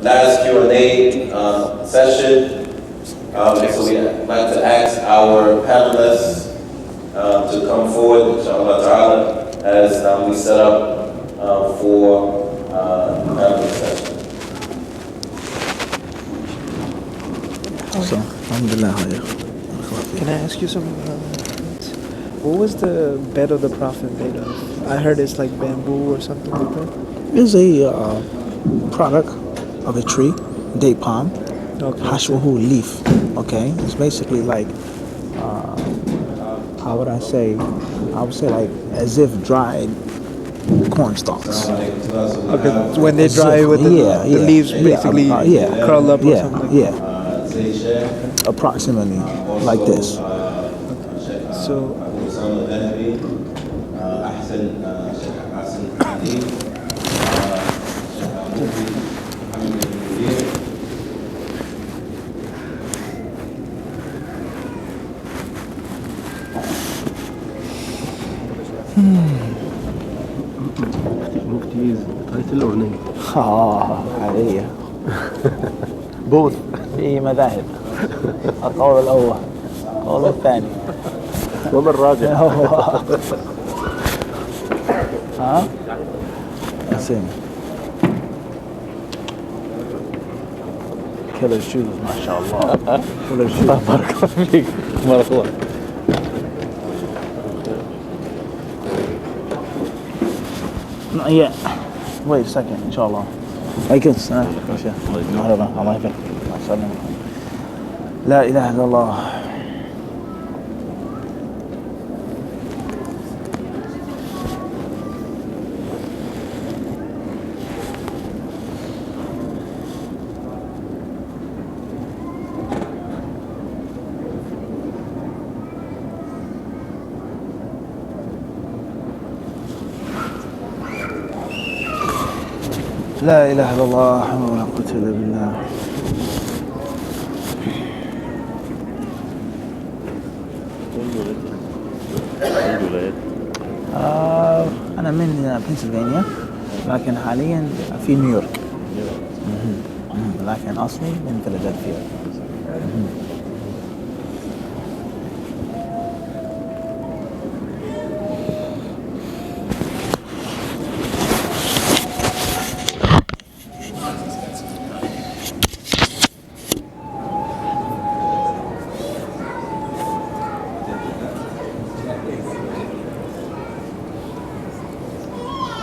last Q&A session. So we'd like to ask our panelists to come forward, inshallah ta'ala, as we set up for the panel session. So, alhamdulillah. Can I ask you something? What was the bed of the Prophet made of? I heard it's like bamboo or something like that. It's a product of a tree, date palm, hashwahu leaf. Okay, it's basically like, how would I say? I would say like as if dried corn stalks. Okay, when they dry with the leaves basically curl up or something like that. Approximately like this. So. مفتي title or name? عادية. Both. في مذاهب. القول الأول، القول الثاني. وما الراجح؟ ها؟ أسمع. Killer shoes, ما شاء الله. Killer shoes. بارك الله فيك. بارك الله. Not yet. Wait a second, inshallah. عليكم السلام. مرحبا. الله يبارك. لا إله إلا الله. لا إله إلا الله ولا قوة إلا بالله. أنا من بنسلفانيا لكن حاليا في نيويورك. لكن أصلي من فيلادلفيا.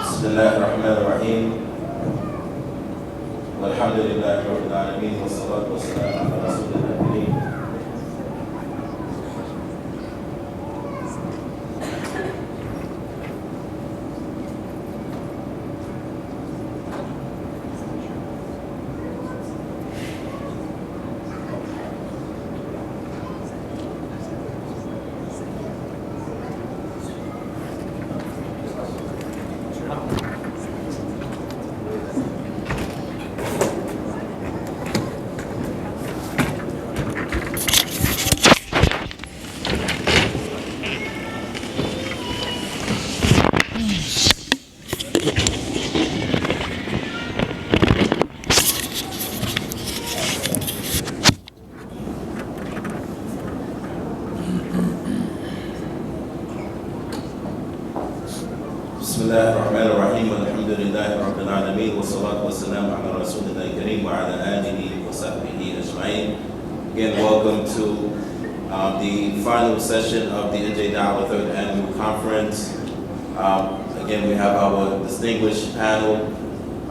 بسم الله الرحمن الرحيم والحمد لله رب العالمين والصلاة والسلام على رسول الله الكريم. بسم الله الرحمن الرحيم والحمد لله رب العالمين والصلاة والسلام على رسول الله الكريم وعلى آله وصحبه أجمعين. Again, welcome to the final session of the NJ Dawah Third Annual Conference. Again, we have our distinguished panel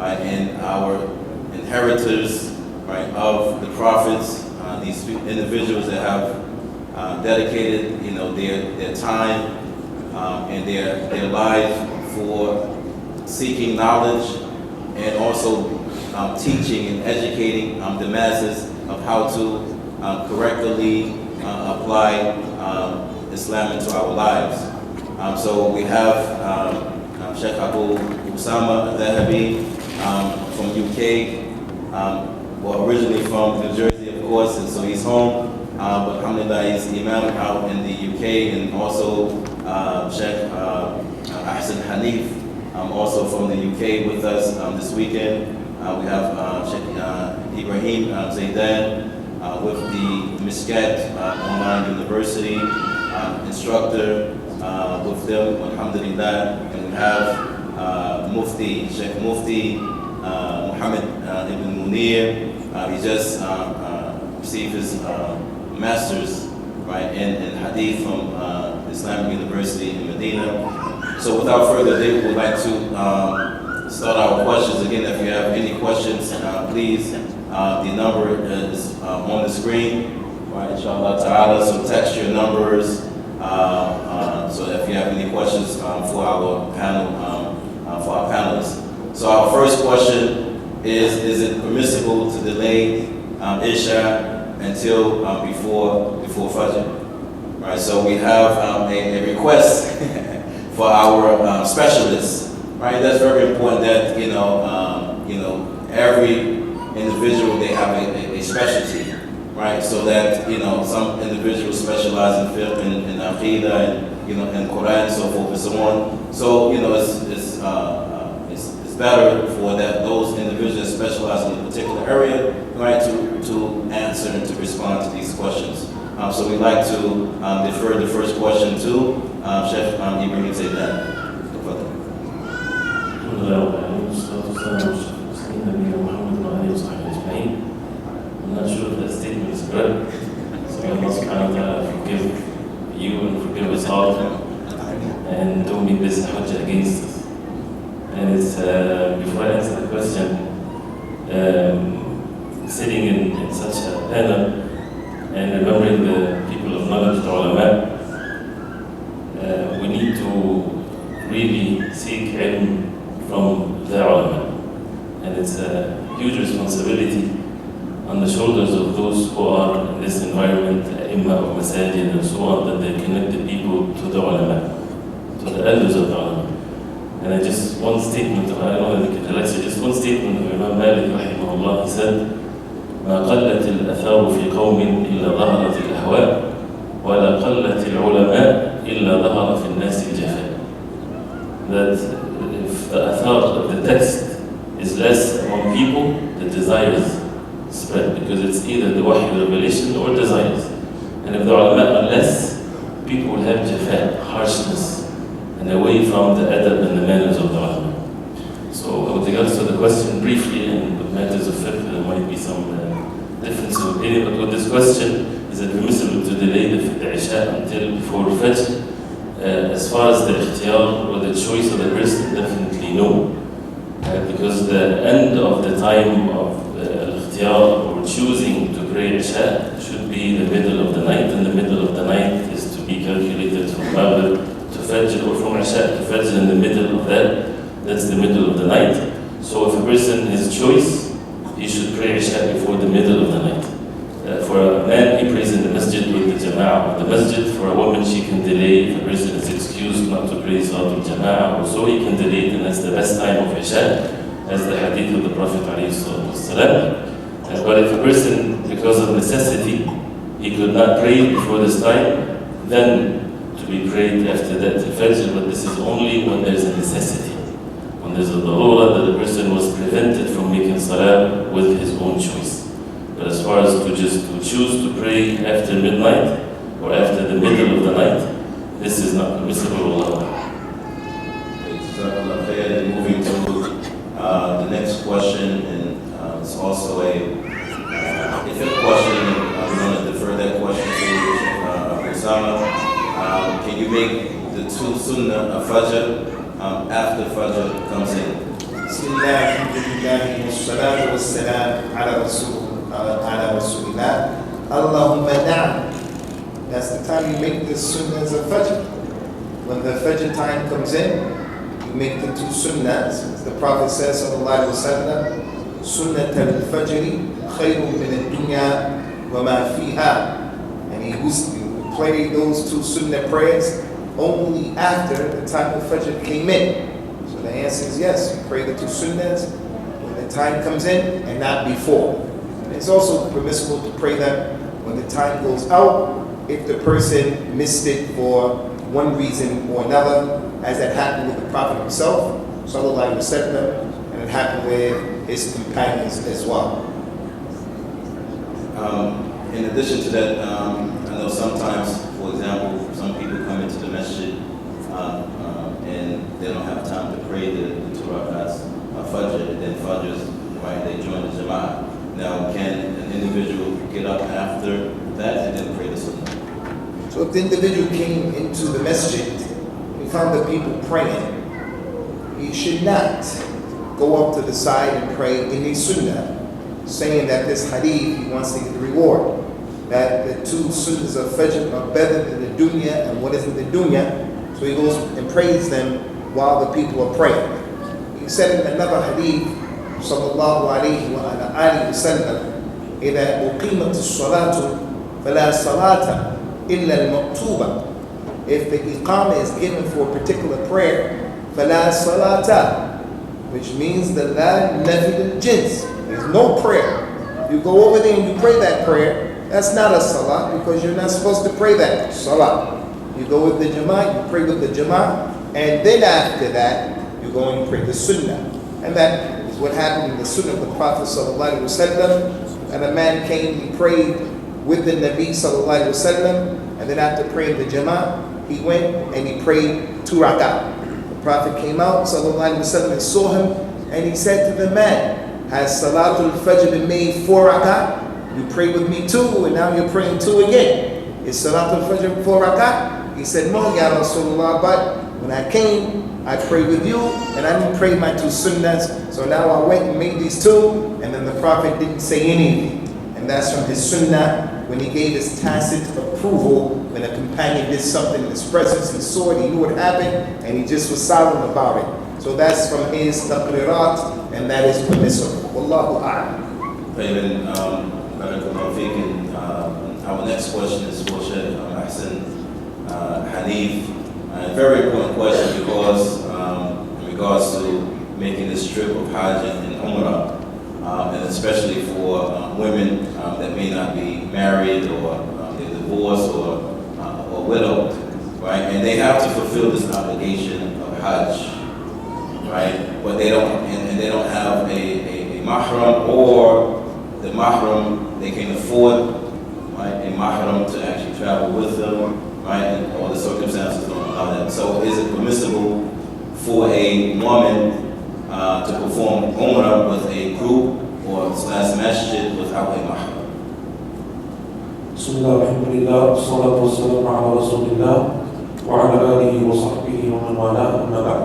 and our inheritors of the prophets, these individuals that have dedicated, their time and their life for seeking knowledge and also teaching and educating the masses of how to correctly apply Islam into our lives. So we have Sheikh Abu Usama al-Dhahabi from UK, originally from New Jersey, of course, and so he's home. But alhamdulillah, he's Imam out in the UK, and also Sheikh Hanif, also from the UK with us this weekend. We have Sheikh Ibrahim Zaidan with the Miskat Online University instructor with them, alhamdulillah. And we have Mufti, Sheikh Mufti Muhammad Ibn Munir. He just received his master's in Hadith from Islamic University in Medina. So without further ado, we would like to start our questions. Again, if you have any questions, please, the number is on the screen, right, inshallah ta'ala. So text your numbers. So if you have any questions for our panel, for our panelists. So our first question is it permissible to delay Isha until before Fajr? Right, so we have a request for our specialists. Right, that's very important that every individual, they have a specialty. Right, so that some individuals specialize in fiqh and in aqidah and in Quran and so forth and so on. So it's better for those individuals that specialize in a particular area, right, to answer and to respond to these questions. So we'd like to defer the first question to Sheikh Ibrahim Zaidan. I'm not sure if that statement is correct. So may Allah subhanahu wa ta'ala forgive you and forgive us all, and don't make this hujjah against us. And it's, before I answer the question, sitting in such a panel and remembering the people of knowledge, the ulama, we need to really seek ilm from the ulama. And it's a huge responsibility on the shoulders of those who are in this environment, imma of masajid and so on, that they connect the people to the ulama, to the elders of the ulama. And just one statement, I don't want to make it lecture, just one statement of Imam Malik rahimahullah. He said, ما قلت الأثار في قوم إلا ظهرت الأهواء ولا قلت العلماء إلا ظهر في الناس الجفاء. That if the athar of the text is less among people, the desires spread, because it's either the wahy revelation or desires. And if the ulama are less, people will have jafa, harshness, and away from the adab and the manners of the ulama. So with regards to the question briefly, and with matters of fiqh, there might be some difference of opinion, but with this question, is it permissible to delay the Isha until before Fajr? As far as the ikhtiyar or the choice of the person, definitely no. Because the end of the time of ikhtiyar or choosing to pray Isha should be the middle of the night, and the middle of the night is to be calculated from Maghrib to Fajr, or from Isha to Fajr, in the middle of that's the middle of the night. So if a person has choice, he should pray Isha before the middle of the night. For a man, he prays in the masjid with the jama'ah of the masjid. For a woman, she can delay. If a person is excused not to pray Salat al-Jama'ah, or so, he can delay it, and that's the best time of Isha, as the hadith of the Prophet ﷺ. But if a person, because of necessity, he could not pray before this time, then to be prayed after that till Fajr. But this is only when there's a necessity, when there's a darura that the person was prevented from making salah with his own choice. But as far as to choose to pray after midnight or after the middle of the night, this is not permissible. Moving to the next question, and it's also a question, I'm going to defer that question to Osama. Can you make the two sunnah of Fajr after Fajr comes in? Bismillah, alhamdulillah, wassalatu wassalam ala rasulillah. Allahumma na'am. That's the time you make the sunnahs of Fajr. When the Fajr time comes in, you make the two sunnahs. The Prophet says, sallallahu alaihi wasallam, sunnat al-fajri khayrun min ad-dunya wa ma fiha. And he would play those two sunnah prayers only after the time of Fajr came in. So the answer is yes, you pray the two sunnahs when the time comes in and not before. And it's also permissible to pray them when the time goes out if the person missed it for one reason or another, as that happened with the Prophet himself, sallallahu alaihi wasallam, and it happened with his companions as well. In addition to that, I know sometimes, for example, some people come into the masjid and they don't have time to pray the two rakats, Fajr, and then Fajr, right, they join the Jama'ah. Now, can an individual get up after that and then pray the Sunnah? So if the individual came into the masjid, he found the people praying, he should not go up to the side and pray in the Sunnah, saying that this hadith, he wants to get the reward. That the two sunnahs of Fajr are better than the dunya, and what is in the dunya. So he goes and prays them while the people are praying. He said in another hadith, sallallahu alayhi wa alihi wa sallam, إِذَا أُقِيمَتِ الصَّلَاةُ فَلَا صَلَاةَ إِلَّا الْمَكْتُوبَةِ. If the iqamah is given for a particular prayer, فَلَا صَلَاةَ, which means the la nafid al-jins. There's no prayer. You go over there and you pray that prayer, that's not a salah, because you're not supposed to pray that salah. You go with the jama'ah, you pray with the jama'ah, and then after that, you go and you pray the sunnah. And that is what happened in the sunnah of the Prophet sallallahu alaihi wasallam. And a man came, he prayed with the Nabi sallallahu alaihi wasallam, and then after praying the jama'ah, he went and he prayed 2 rak'ah. The Prophet came out sallallahu alaihi wasallam and saw him, and he said to the man, has Salatul Fajr been made 4 rak'ah? You prayed with me 2, and now you're praying 2 again. Is Salatul Fajr 4 rak'ah? He said, no, Ya Rasulullah, but when I came, I prayed with you, and I didn't pray my 2 sunnahs, so now I went and made these 2, and then the Prophet didn't say anything. And that's from his sunnah, when he gave his tacit approval, when a companion did something in his presence, he saw it, he knew what happened, and he just was silent about it. So that's from his taqrirat, and that is permissible. Wallahu a'lam. Our next question is for Sheikh Ahsan Hadith. Very important question because in regards to making this trip of Hajj and Umrah, and especially for women that may not be married or they're divorced or widowed, right? And they have to fulfill this obligation of Hajj, right? But they don't, and they don't have a mahram, or the mahram they can afford, right? A mahram to actually travel with them, right? And all the circumstances don't allow that. So is it permissible for a woman to perform Umrah with a group or slash masjid without a mahram? Bismillah, alhamdulillah, salatu wassalamu ala rasulillah, wa ala alihi wa sahbihi wa man wala, amma ba'd.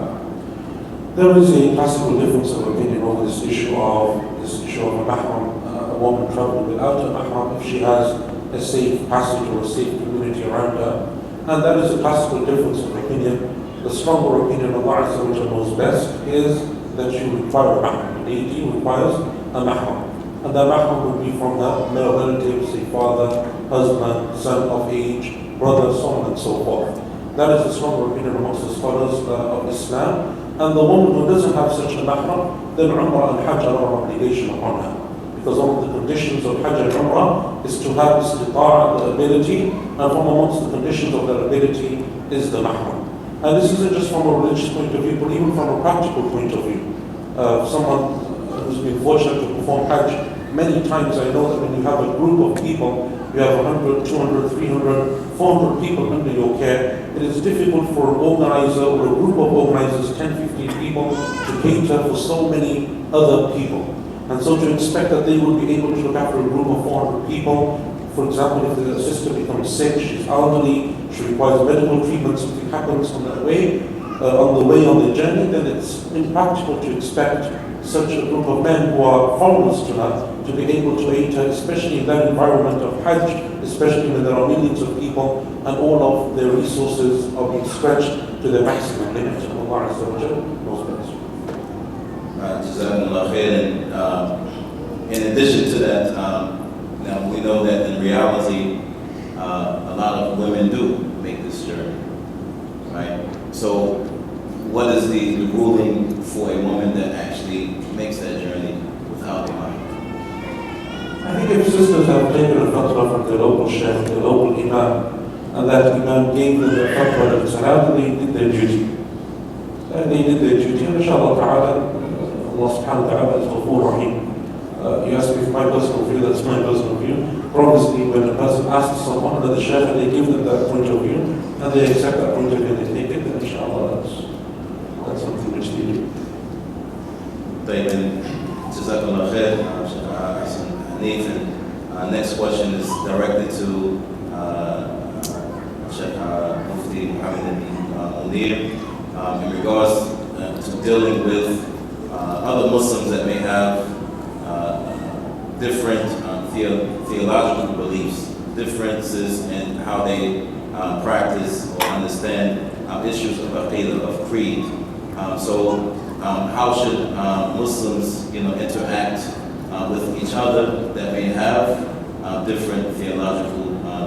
There is a classical difference of opinion over this issue of a mahram, a woman traveling without a mahram if she has a safe passage or a safe community around her. And that is a classical difference of opinion. The stronger opinion Allah Azza wa Jalla knows best is that you require a mahram. The deity requires a mahram. And that mahram would be from the male relatives, a father, husband, son of age, brother, so on and so forth. That is the stronger opinion amongst the scholars of Islam. And the woman who doesn't have such a mahram, then Umrah and Hajj are an obligation upon her. Because one of the conditions of Hajj and Umrah is to have istita'a, the ability, and from amongst the conditions of that ability is the mahram. And this isn't just from a religious point of view, but even from a practical point of view. Someone who's been fortunate to perform Hajj, many times I know that when you have a group of people, you have 100, 200, 300, 400 people under your care, it is difficult for an organizer or a group of organizers, 10, 15 people, to cater for so many other people. And so to expect that they would be able to look after a group of 400 people, for example, if the sister becomes sick, she's elderly, she requires medical treatment, something happens on the way on the journey, then it's impractical to expect such a group of men who are foreigners to her to be able to aid her, especially in that environment of Hajj, especially when there are millions of people and all of their resources are being stretched to their maximum limit. Allah Azza wa Jalla knows best. Jazakumullah khair. In addition to that, now we know that in reality, a lot of women do make this journey, right? So what is the ruling for a woman that actually makes that journey without a mahram? I think if sisters have taken a fatwa from the local sheikh, the local imam, and that imam gave them the fatwa that it's allowed, they did their duty. And inshallah ta'ala, Allah subhanahu wa ta'ala is Ghafur Rahim. You asked me for my personal view, that's my personal view. Obviously, when a person asks someone, another shaykh, and they give them that point of view, and they accept that point of view, and they take it, then inshallah, that's something which they do. David, Jazakallah khair, Nathan. Next question is directed to Sheikh Mufti Muhammad Munir in regards to dealing with other Muslims that may have different theological beliefs, differences in how they practice or understand issues of aqidah, of creed. So how should Muslims, interact with each other that may have different theological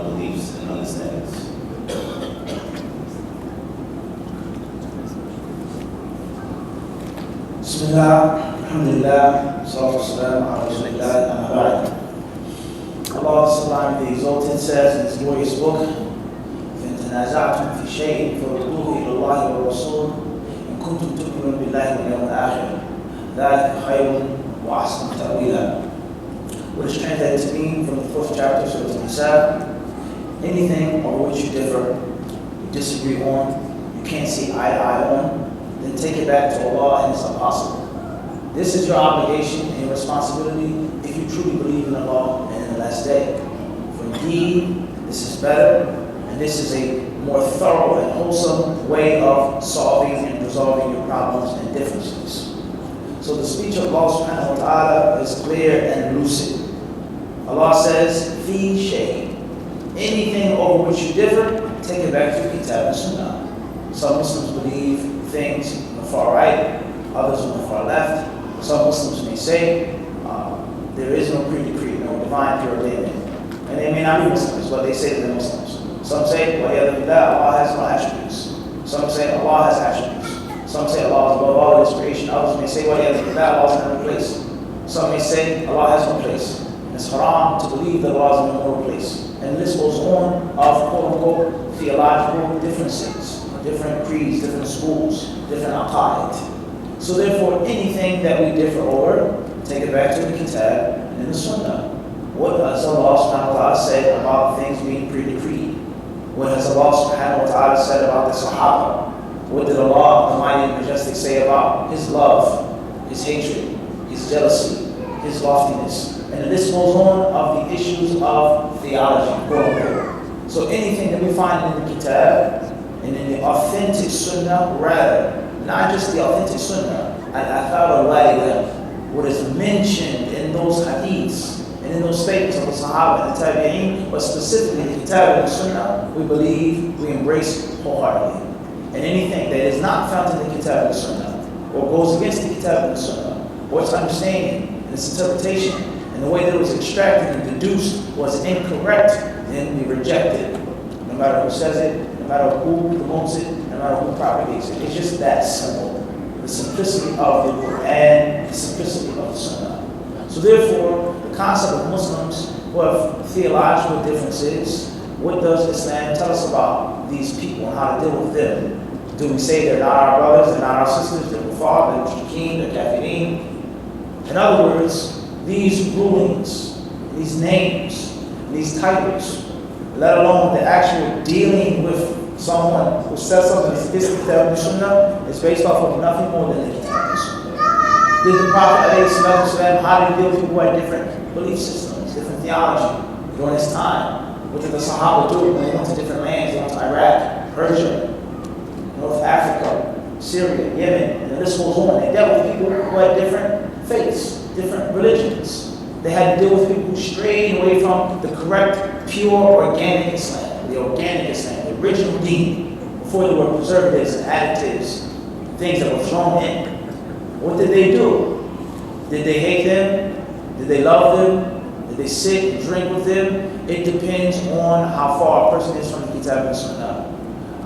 beliefs and understandings? Bismillah, alhamdulillah, salatu wassalam, ala rasulillah, amma ba'd. Allah subhanahu the exalted says in his glorious book, فَإِن تَنَازَعْتُمْ فِي شَيْءٍ فَرُدُّوهُ إِلَى اللَّهِ وَالرَّسُولِ إِن كُنتُمْ تُؤْمِنُونَ بِاللَّهِ وَالْيَوْمِ الْآخِرِ ذَلِكَ خَيْرٌ وَأَحْسَنُ تَأْوِيلًا. What is translated to mean from the 4th chapter of Surah An-Nisa: anything over which you differ, you disagree on, you can't see eye to eye on, then take it back to Allah and it's impossible. This is your obligation and your responsibility if you truly believe in Allah and in the last day. For indeed, this is better, and this is a more thorough and wholesome way of solving and resolving your problems and differences. So the speech of Allah subhanahu wa ta'ala is clear and lucid. Allah says, fi shay. Anything over which you differ, take it back to Kitab and Sunnah. Some Muslims believe things on the far right, others on the far left. Some Muslims may say there is no pre-decree, no divine preordainment. And they may not be Muslims, but they say they're Muslims. Some say, Allah has no attributes. Some say Allah has attributes. Some say Allah is above all His creation. Others may say, Allah is in no place. Some may say Allah has no place. It's haram to believe that Allah is in no place. And this goes on of quote-unquote theological differences, different creeds, different schools, different aqaid. So therefore, anything that we differ over, take it back to the Kitab and the Sunnah. What has Allah subhanahu wa ta'ala said about things being pre-decreed? What has Allah subhanahu wa ta'ala said about the Sahaba? What did Allah, the Mighty and Majestic, say about His love, His hatred, His jealousy, His loftiness? And the list goes on of the issues of theology, quote unquote. So anything that we find in the Kitab and in the authentic Sunnah, rather, not just the authentic Sunnah, al-athar al-walidah, what is mentioned in those hadiths and in those statements of the Sahaba and the Tabi'een, but specifically the Kitab and the Sunnah, we believe, we embrace wholeheartedly. And anything that is not found in the Kitab and the Sunnah, or goes against the Kitab and the Sunnah, or its understanding and its interpretation, and the way that it was extracted and deduced was incorrect, then we reject it. No matter who says it, no matter who promotes it, no matter who propagates it. It's just that simple. The simplicity of the Quran, the simplicity of the Sunnah. So therefore, the concept of Muslims who have theological differences, what does Islam tell us about these people and how to deal with them? Do we say they're not our brothers, they're not our sisters, they're kuffar, they're mushrikeen, they're kafirin? In other words, these rulings, these names, these titles, let alone the actual dealing with someone who says something that's against the Kitab and Sunnah, is based off of nothing more than the Kitab and Sunnah. Did the Prophet ﷺ, how did he deal with people who had different belief systems, different theology during his time? What did the Sahaba do when they went to different lands? They went to Iraq, Persia, North Africa, Syria, Yemen, and the list goes on. They dealt with people who had different faiths, different religions. They had to deal with people who strayed away from the correct, pure, organic Islam, the organic Islam, the original deen, before there were preservatives and additives, things that were thrown in. What did they do? Did they hate them? Did they love them? Did they sit and drink with them? It depends on how far a person is from the Kitab and Sunnah.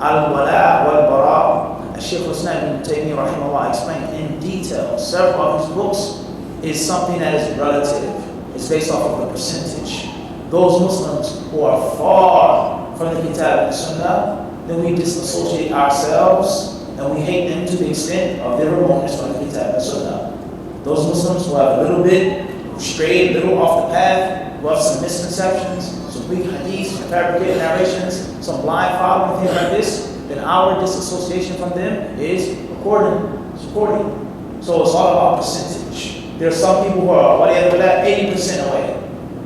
Al-Wala' wal-Bara', Shaykh al-Islam Ibn Taymiyyah rahimahullah explained in detail. Several of his books is something that is relative. It's based off of the percentage. Those Muslims who are far from the Kitab and Sunnah, then we disassociate ourselves and we hate them to the extent of their remoteness from the Kitab and Sunnah. Those Muslims who have a little bit stray a little off the path, who have some misconceptions, some weak hadiths, some fabricated narrations, some blind following, things like this, then our disassociation from them is supporting. So it's all about percentage. There are some people who are, whatever that, 80% away,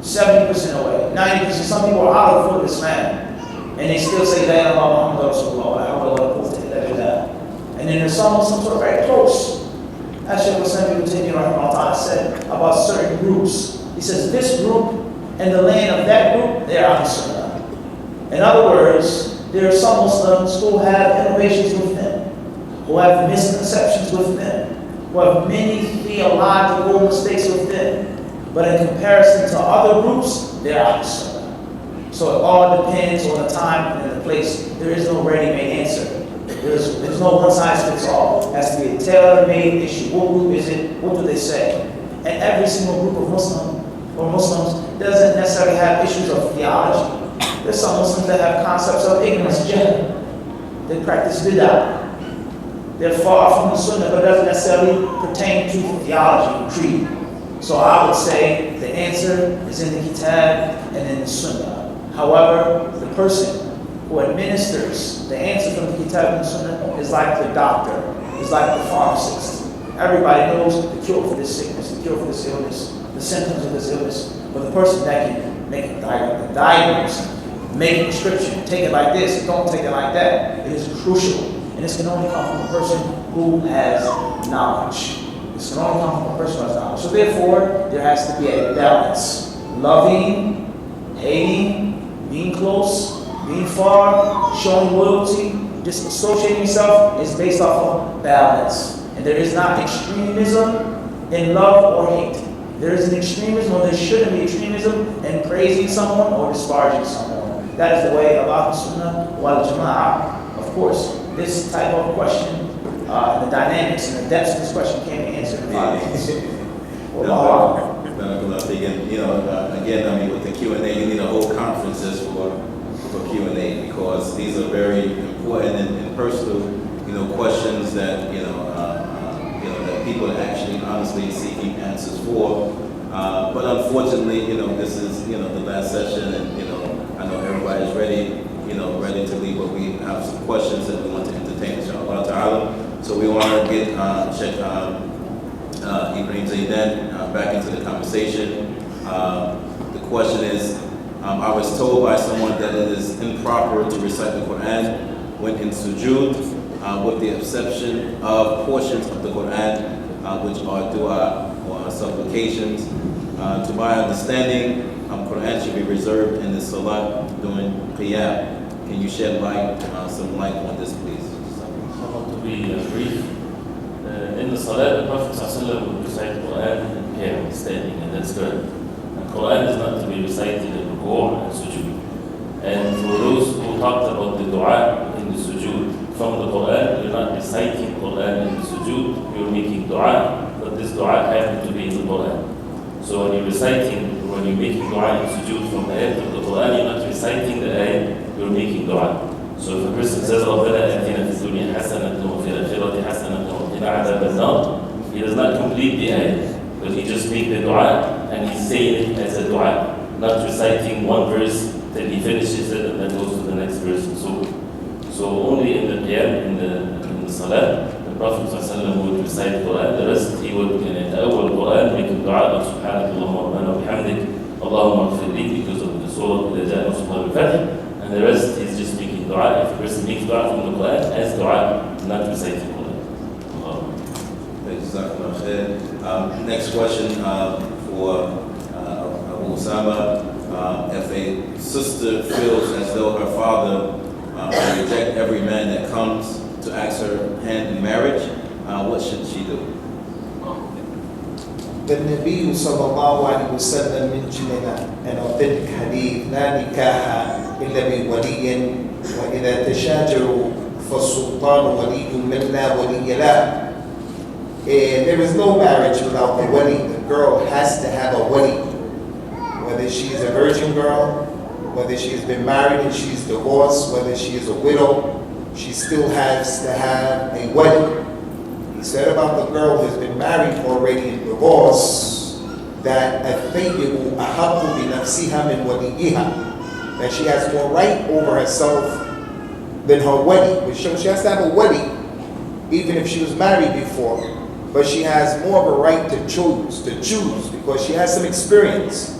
70% away, 90%. Some people are out of the foot of Islam. And they still say, La ilaha illallah Muhammad Rasulullah. And then there's some Muslims who are very close. As Shaykh Hussain ibn Taymiyyah said about certain groups. He says, this group and the land of that group, they are Sunnah. In other words, there are some Muslims who have innovations with them, who have misconceptions with them, who have many theological mistakes with them. But in comparison to other groups, they are Sunnah. So it all depends on the time and the place. There is no ready-made answer. There's no one-size-fits-all. It has to be a tailor-made issue. What group is it? What do they say? And every single group of Muslims doesn't necessarily have issues of theology. There's some Muslims that have concepts of ignorance, jahl. They practice bid'ah. They're far from the Sunnah, but it doesn't necessarily pertain to theology, creed. So I would say the answer is in the Kitab and in the Sunnah. However, the person who administers the answer from the Kitab and Sunnah is like the doctor, is like the pharmacist. Everybody knows the cure for this sickness, the cure for this illness, the symptoms of this illness. But the person that can make a diagnosis, make a prescription, take it like this, don't take it like that, it is crucial. And this can only come from a person who has knowledge. This can only come from a person who has knowledge. So therefore, there has to be a balance. Loving, hating, being close, being far, showing loyalty, disassociating yourself is based off of balance. And there is not extremism in love or hate. There is an extremism, or there shouldn't be extremism in praising someone or disparaging someone. That is the way of Ahl Sunnah wal Jama'ah. Of course, this type of question, the dynamics and the depths of this question can't be answered in 5 minutes. Again, with the Q&A, you need a whole conferences for Q&A, because these are very important and personal, questions that that people are actually honestly seeking answers for. But unfortunately, this is the last session, and I know everybody's ready, ready to leave. But we have some questions that we want to entertain, inshallah ta'ala. So we want to get Sheikh Ibrahim Zaidan back into the conversation. The question is, I was told by someone that it is improper to recite the Quran when in sujood, with the exception of portions of the Quran which are dua or supplications. To my understanding, Quran should be reserved in the salat during qiyam. Can you shed some light on this, please? To be brief, in the salat, the Prophet ﷺ would recite the Quran in qiyam, standing, and that's good. And Quran is not to be recited in ruku' and sujood. And for those who talked about the dua in the sujood, from the Quran, you're not reciting Quran in the sujood, you're making dua, but this dua happens to be in the Quran. So when you're making dua in sujood from the ayat of the Quran, you're not reciting the ayat, you're making dua. So if a person says, رَبَّنَا آتِنَا فِي الدُّنْيَا حَسَنَةً وَفِي الْآخِرَةِ حَسَنَةً وَقِنَا عَذَابَ النَّارِ, he does not complete the ayat, but he just makes the dua, and he's saying it as a dua, not reciting one verse, then he finishes it, and then goes to the next verse, and so on. So only in the qiyam, in the salat, the Prophet ﷺ would recite the Quran. The rest he would, in the awwal Quran, make a dua of Subhanakallahumma rabbana wa bihamdik, Allahumma ighfir li, because of the surah إِذَا جَاءَ نَصْرُ اللَّهِ وَالْفَتْحِ. And the rest he's just making dua. If a person makes dua from the Quran, as dua, not reciting the Quran. Next question for Abu Usama. If a sister feels as though her father will reject every man that comes to ask her hand in marriage, what should she do? The Nabi sallallahu alayhi wa sallam mentioned in an authentic hadith, لا نكاح إلا بولي وإذا تشاجروا فالسلطان ولي من لا ولي له. There is no marriage without the wali. The girl has to have a wali. Whether she is a virgin girl, whether she has been married and she's divorced, whether she is a widow, she still has to have a wali. He said about the girl who has been married already and divorced, that الثيب أحق بنفسها من وليها, that she has more right over herself than her wali, which shows she has to have a wali even if she was married before, but she has more of a right to choose because she has some experience.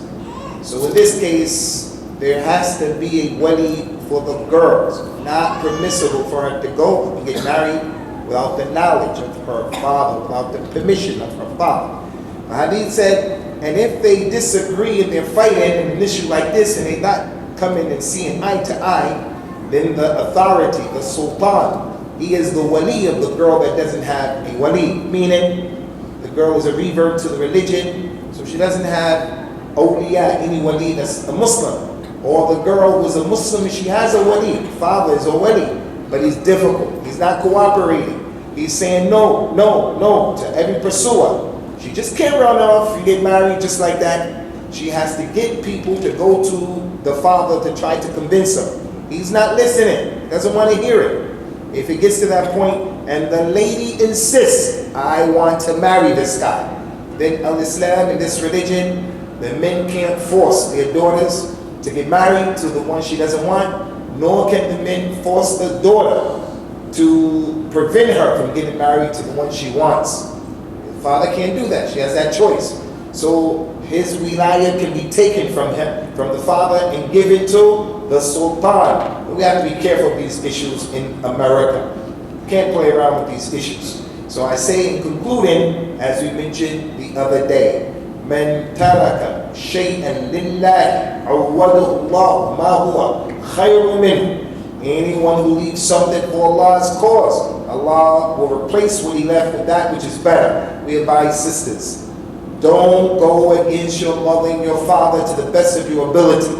So in this case, there has to be a wali for the girls. Not permissible for her to go and get married without the knowledge of her father, without the permission of her father. The Hadith said, and if they disagree and they're fighting in an issue like this and they're not coming and seeing eye to eye, then the authority, the sultan, he is the wali of the girl that doesn't have a wali, meaning the girl is a revert to the religion, so she doesn't have awliya, any wali that's a Muslim. Or the girl was a Muslim and she has a wali, father is a wali, but he's difficult, he's not cooperating. He's saying no, no, no to every pursuer. She just can't run off and get married just like that. She has to get people to go to the father to try to convince her. He's not listening, doesn't want to hear it. If it gets to that point and the lady insists, I want to marry this guy, then al-Islam, in this religion, the men can't force their daughters to get married to the one she doesn't want, nor can the men force the daughter to prevent her from getting married to the one she wants. The father can't do that. She has that choice. So his wilayah can be taken from him, from the father, and given to the sultan. We have to be careful of these issues in America. You can't play around with these issues. So I say in concluding, as we mentioned the other day, من ترك شيئا لله عوضه الله ما هو خير منه. Anyone who leaves something for Allah's cause, Allah will replace what he left with that which is better. We advise sisters, don't go against your mother and your father to the best of your ability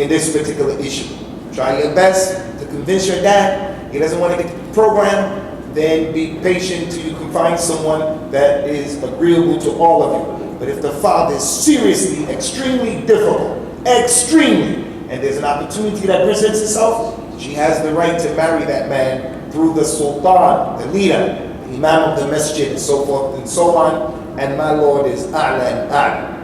in this particular issue. Try your best to convince your dad. He doesn't want to get the program. Then be patient till you can find someone that is agreeable to all of you. But if the father is seriously, extremely difficult, extremely, and there's an opportunity that presents itself, she has the right to marry that man through the sultan, the leader, the imam of the masjid, and so forth and so on. And my Lord is a'la and a'la.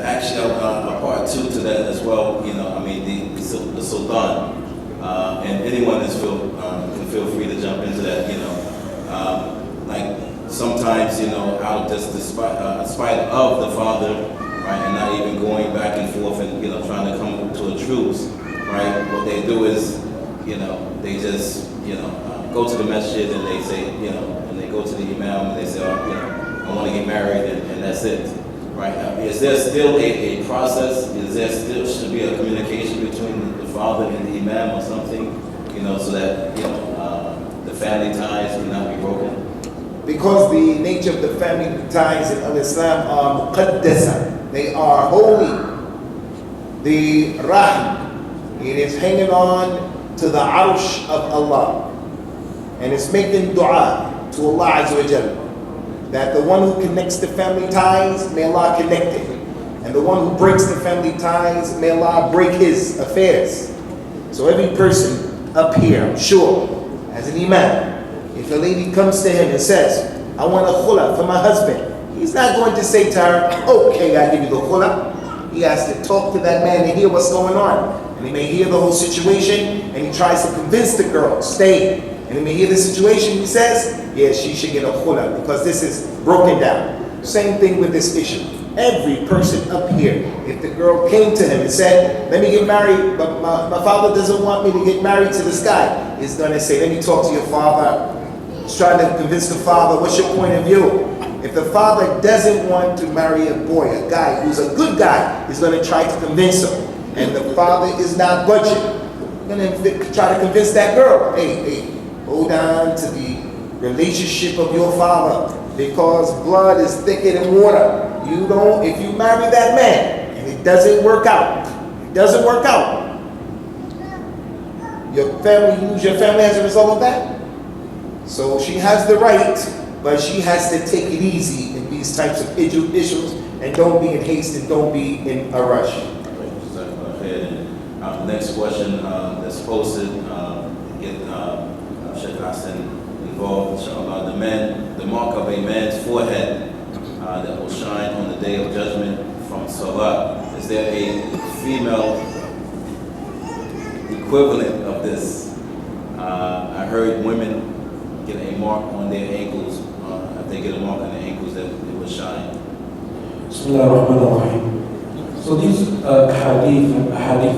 Actually, a part two to that as well. You know, I mean, the sultan, and anyone that's can feel free to jump into that. You know, like sometimes, you know, out just despite spite of the father, right, and not even going back and forth and trying to come to a truce, right. What they do is, they just go to the masjid and they say, and they go to the imam and they say, I want to get married, and that's it. Right. Is there still a process? Is there still should be a communication between the father and the imam or something? So that the family ties will not be broken. Because the nature of the family ties in Islam are muqaddasa, they are holy. The rahm, it is hanging on to the arsh of Allah, and it's making dua to Allah Azza wa Jalla, that the one who connects the family ties, may Allah connect it. And the one who breaks the family ties, may Allah break his affairs. So every person up here, I'm sure, as an imam, if a lady comes to him and says, I want a khula for my husband, he's not going to say to her, okay, I give you the khula. He has to talk to that man and hear what's going on. And he may hear the whole situation, and he tries to convince the girl, stay. And he may hear the situation, he says, yes, she should get a khula because this is broken down. Same thing with this issue. Every person up here, if the girl came to him and said, let me get married, but my father doesn't want me to get married to this guy, he's going to say, let me talk to your father. He's trying to convince the father, what's your point of view? If the father doesn't want to marry a boy, a guy who's a good guy, he's going to try to convince him. And the father is not budging. He's going to try to convince that girl, hey, hold on to the relationship of your father, because blood is thicker than water. If you marry that man and it doesn't work out, you lose your family as a result of that. So she has the right, but she has to take it easy in these types of issues, and don't be in haste and don't be in a rush. Next question that's posted, Sheikh Hassan involved, inshallah. The mark of a man's forehead that will shine on the day of judgment from salah. Is there a female equivalent of this? I heard women get a mark on their ankles. If they get a mark on their ankles, that it will shine. Bismillah ar-Rahman ar-Rahim. So these hadith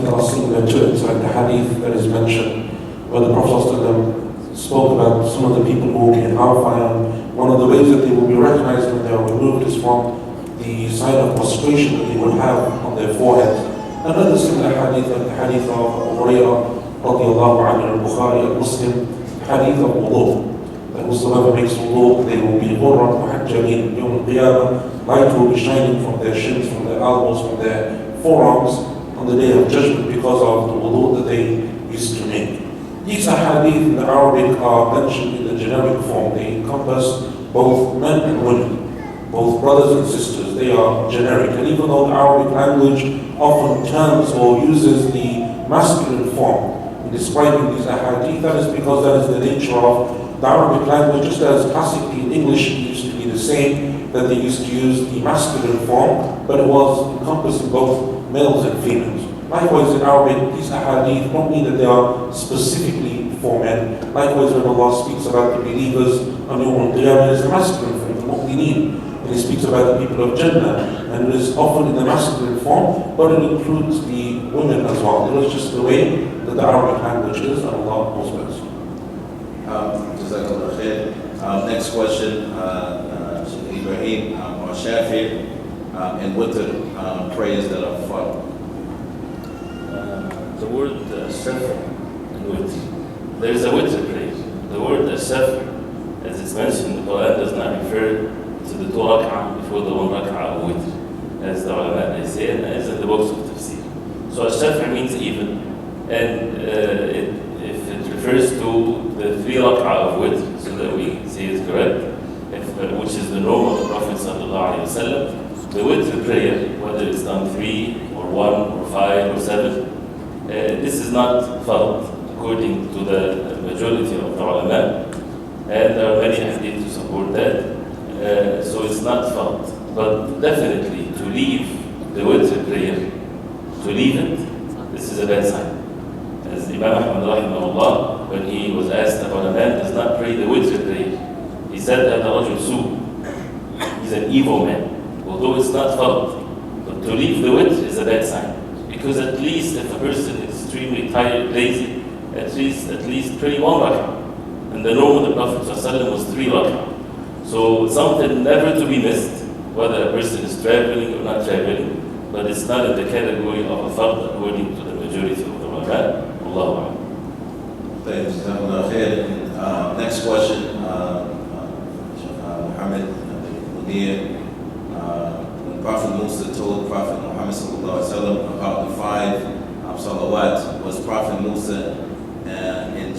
that are similar to it, like the hadith that is mentioned, where the Prophet ﷺ spoke about some of the people who will be in hellfire. One of the ways that they will be recognized when they are removed is from the sign of prostration that they will have on their foreheads. Another similar hadith, like the hadith of Abu Hurairah radiallahu anhu, al-Bukhari, al-Muslim, hadith of wudu. That whosoever makes wudu, they will be ghurran muhajjalin yawm al-qiyamah. Light will be shining from their shins, from their elbows, from their forearms on the day of judgment because of the wudu that they used to make. These hadith in the Arabic are mentioned in the generic form. They encompass both men and women, both brothers and sisters. They are generic. And even though the Arabic language often terms or uses the masculine form in describing these hadith, that is because that is the nature of the Arabic language, just as classically in English it used to be the same, that they used to use the masculine form, but it was encompassing both males and females. Likewise in Arabic, these ahadith don't mean that they are specifically for men. Likewise when Allah speaks about the believers on Yawm al-Qiyamah, it is the masculine form, the mu'mineen. And He speaks about the people of Jannah, and it is often in the masculine form, but it includes the women as well. It was just the way that the Arabic language is, and Allah knows best. Jazakallah khair. Next question, Shaykh Ibrahim or Shafi, and witr prayers that are fought. The word safr and witr. There is a witr prayer. The word safr, as it's mentioned in the Quran, does not refer to the 2 rak'ah before the 1 rak'ah of witr, as the ulama they say, and as in the books of tafsir. So safr means even, and if it refers to the 3 rak'ah of witr, so that we say it's correct, which is the norm of the Prophet sallallahu alaihi wasallam, the witr prayer, whether it's done 3 or 1 or 5 or 7. This is not fard, according to the majority of the ulama, and there are many hadith to support that. So it's not fard, but definitely to leave the witr prayer, to leave it, this is a bad sign. As Imam Ahmad rahimahullah, when he was asked about a man does not pray the witr prayer, he said that rajul su, he's an evil man, although it's not fard, but to leave the witr is a bad sign. Because at least if a person is extremely tired, lazy, at least pray 1 rak'ah. And the norm of the Prophet ﷺ was 3 rak'ah. So something never to be missed, whether a person is traveling or not traveling, but it's not in the category of a fard according to the majority of the ulama. Allahu A'lam. Next question, Muhammad Mudir. Prophet Musa told Prophet Muhammad about the 5 salawat. Was Prophet Musa in